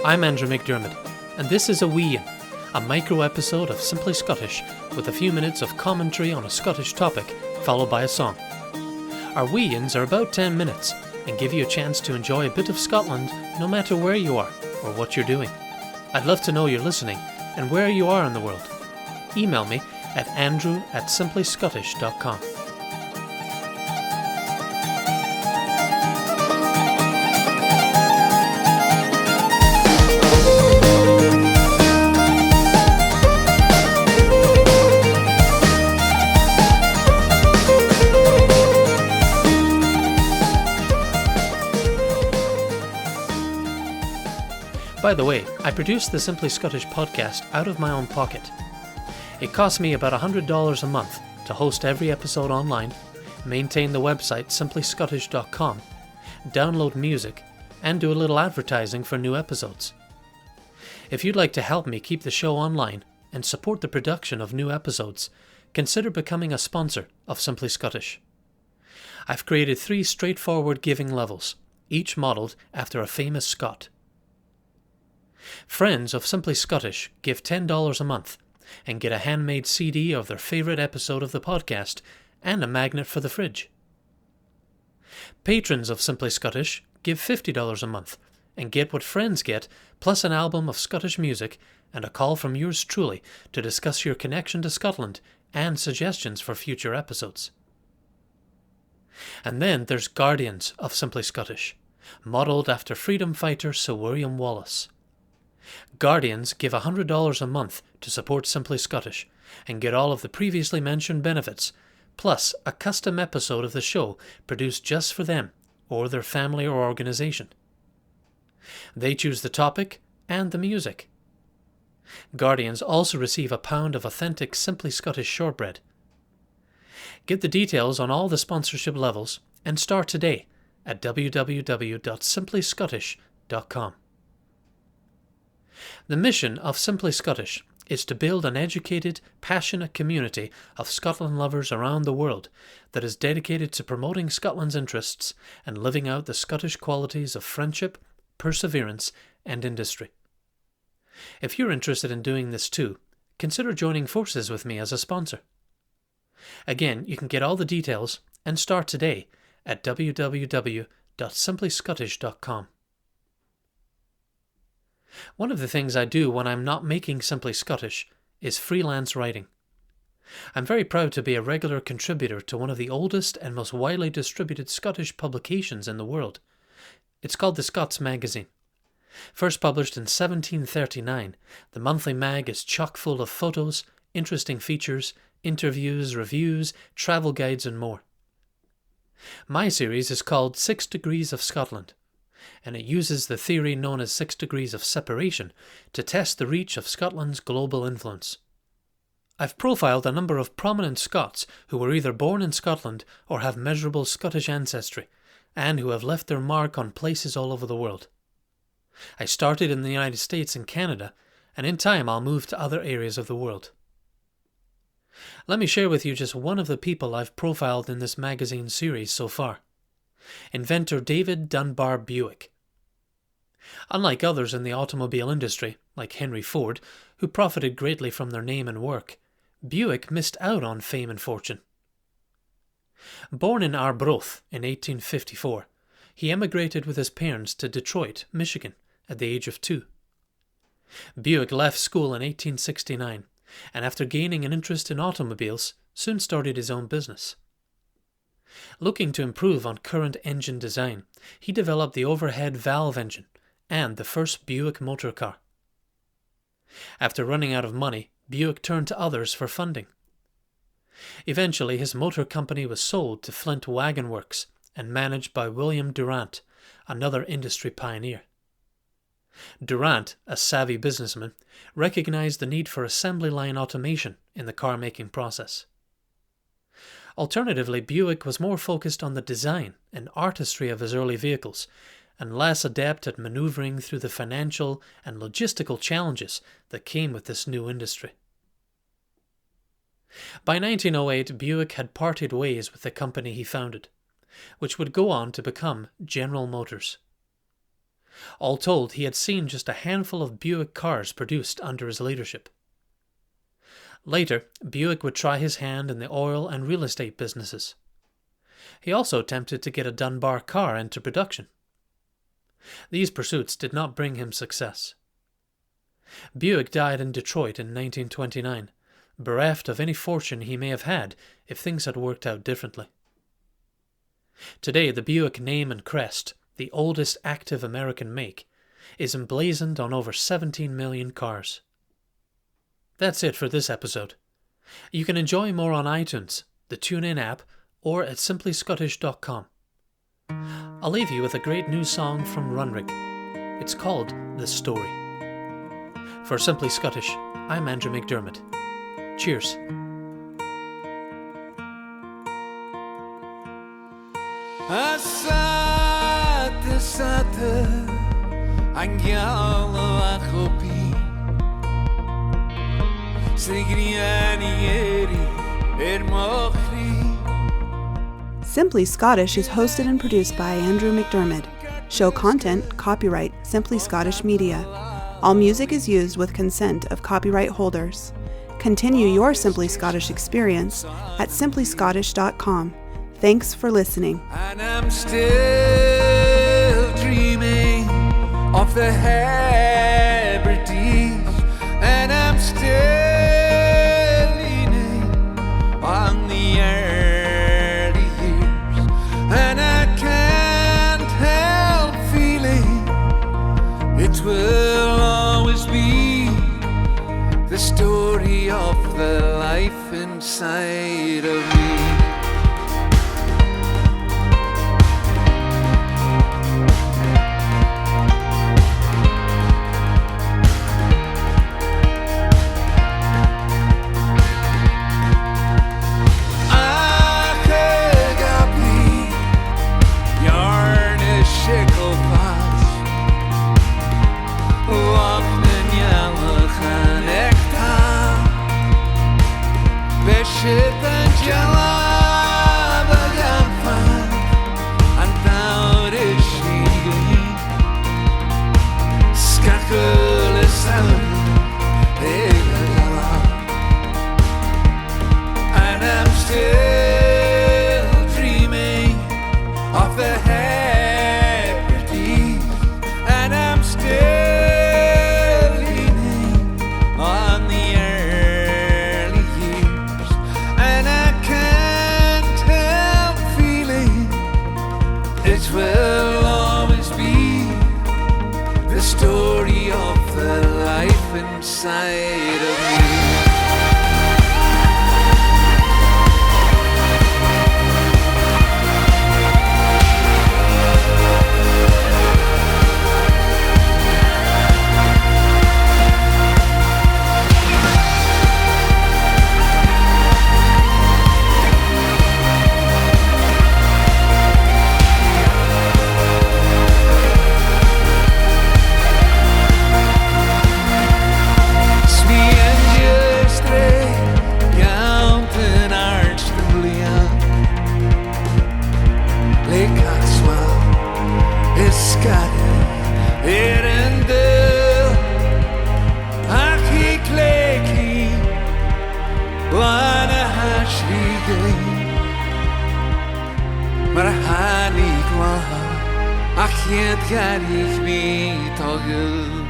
I'm Andrew McDermott, and this is a Wee-In, a micro-episode of Simply Scottish with a few minutes of commentary on a Scottish topic, followed by a song. Our Wee-Ins are about 10 minutes and give you a chance to enjoy a bit of Scotland no matter where you are or what you're doing. I'd love to know you're listening and where you are in the world. Email me at andrew@simplyscottish.com. By the way, I produce the Simply Scottish podcast out of my own pocket. It costs me about $100 a month to host every episode online, maintain the website simplyscottish.com, download music, and do a little advertising for new episodes. If you'd like to help me keep the show online and support the production of new episodes, consider becoming a sponsor of Simply Scottish. I've created 3 straightforward giving levels, each modelled after a famous Scot. Friends of Simply Scottish give $10 a month and get a handmade CD of their favourite episode of the podcast and a magnet for the fridge. Patrons of Simply Scottish give $50 a month and get what friends get, plus an album of Scottish music and a call from yours truly to discuss your connection to Scotland and suggestions for future episodes. And then there's Guardians of Simply Scottish, modelled after freedom fighter Sir William Wallace. Guardians give $100 a month to support Simply Scottish and get all of the previously mentioned benefits, plus a custom episode of the show produced just for them or their family or organisation. They choose the topic and the music. Guardians also receive a pound of authentic Simply Scottish shortbread. Get the details on all the sponsorship levels and start today at www.simplyscottish.com. The mission of Simply Scottish is to build an educated, passionate community of Scotland lovers around the world that is dedicated to promoting Scotland's interests and living out the Scottish qualities of friendship, perseverance, and industry. If you're interested in doing this too, consider joining forces with me as a sponsor. Again, you can get all the details and start today at www.simplyscottish.com. One of the things I do when I'm not making Simply Scottish is freelance writing. I'm very proud to be a regular contributor to one of the oldest and most widely distributed Scottish publications in the world. It's called The Scots Magazine. First published in 1739, the monthly mag is chock full of photos, interesting features, interviews, reviews, travel guides and more. My series is called 6 Degrees of Scotland, and it uses the theory known as 6 degrees of separation to test the reach of Scotland's global influence. I've profiled a number of prominent Scots who were either born in Scotland or have measurable Scottish ancestry, and who have left their mark on places all over the world. I started in the United States and Canada, and in time I'll move to other areas of the world. Let me share with you just one of the people I've profiled in this magazine series so far. Inventor David Dunbar Buick. Unlike others in the automobile industry, like Henry Ford, who profited greatly from their name and work, Buick missed out on fame and fortune. Born in Arbroath in 1854, he emigrated with his parents to Detroit, Michigan, at the age of 2. Buick left school in 1869, and after gaining an interest in automobiles, soon started his own business. Looking to improve on current engine design, he developed the overhead valve engine and the first Buick motor car. After running out of money, Buick turned to others for funding. Eventually, his motor company was sold to Flint Wagon Works and managed by William Durant, another industry pioneer. Durant, a savvy businessman, recognized the need for assembly line automation in the car-making process. Alternatively, Buick was more focused on the design and artistry of his early vehicles, and less adept at maneuvering through the financial and logistical challenges that came with this new industry. By 1908, Buick had parted ways with the company he founded, which would go on to become General Motors. All told, he had seen just a handful of Buick cars produced under his leadership. Later, Buick would try his hand in the oil and real estate businesses. He also attempted to get a Dunbar car into production. These pursuits did not bring him success. Buick died in Detroit in 1929, bereft of any fortune he may have had if things had worked out differently. Today, the Buick name and crest, the oldest active American make, is emblazoned on over 17 million cars. That's it for this episode. You can enjoy more on iTunes, the TuneIn app, or at simplyscottish.com. I'll leave you with a great new song from Runrig. It's called The Story. For Simply Scottish, I'm Andrew McDermott. Cheers. Simply Scottish is hosted and produced by Andrew McDermott. Show content, copyright Simply Scottish Media. All music is used with consent of copyright holders. Continue your Simply Scottish experience at simplyscottish.com. Thanks for listening. And I'm still dreaming of the Hebrides, and I'm still leaning on the early years, and I can't help feeling it will always be the story of the life inside of me. And I'm still dreaming of the Hebrides, and I'm still leaning on the early years, and I can't help feeling it will always be the story of the life inside of me. Maar han ik lang, ach het kan ik niet togen.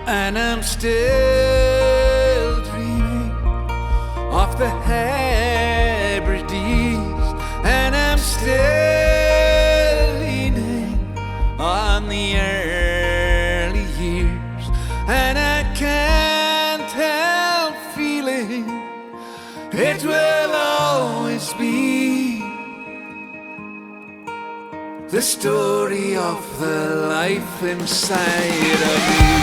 And I'm still dreaming of the Hebrides, and I'm still leaning on the early years, and I can't help feeling it will always be the story of the life inside of me.